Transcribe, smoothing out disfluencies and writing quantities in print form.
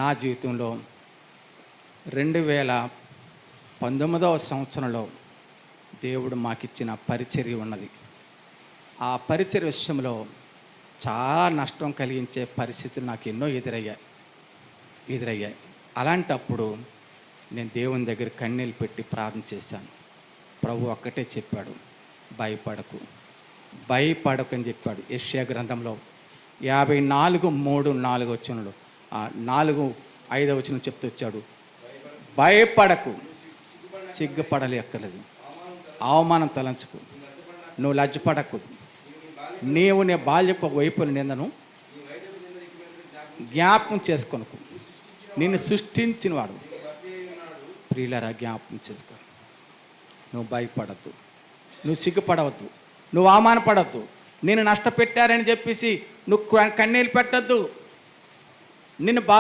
నా జీవితంలో 2019వ సంవత్సరంలో దేవుడు మాకిచ్చిన పరిచర్య ఉన్నది. ఆ పరిచర్య విషయంలో చాలా నష్టం కలిగించే పరిస్థితులు నాకు ఎన్నో ఎదురయ్యాయి. అలాంటప్పుడు నేను దేవుని దగ్గర కన్నీళ్ళు పెట్టి ప్రార్థన చేశాను. ప్రభు ఒక్కటే చెప్పాడు, భయపడకు అని చెప్పాడు. యెషయా గ్రంథంలో 54:3-4 వచనంలో 4-5 వచనం చెప్తూ వచ్చాడు, భయపడకు, సిగ్గుపడలేక్కర్లేదు, అవమానం తలంచుకు, నువ్వు లజ్జపడకు, నీవు నీ బాల్యపు వైపుల నిందను జ్ఞాపకం చేసుకొనకు, నిన్ను సృష్టించినవాడు ప్రియులారా జ్ఞాపకం చేసుకో. నువ్వు భయపడద్దు, నువ్వు సిగ్గుపడవద్దు, నువ్వు అవమానపడద్దు, నేను నష్టపెట్టారని చెప్పేసి నువ్వు కన్నీళ్ళు పెట్టద్దు, నిన్ను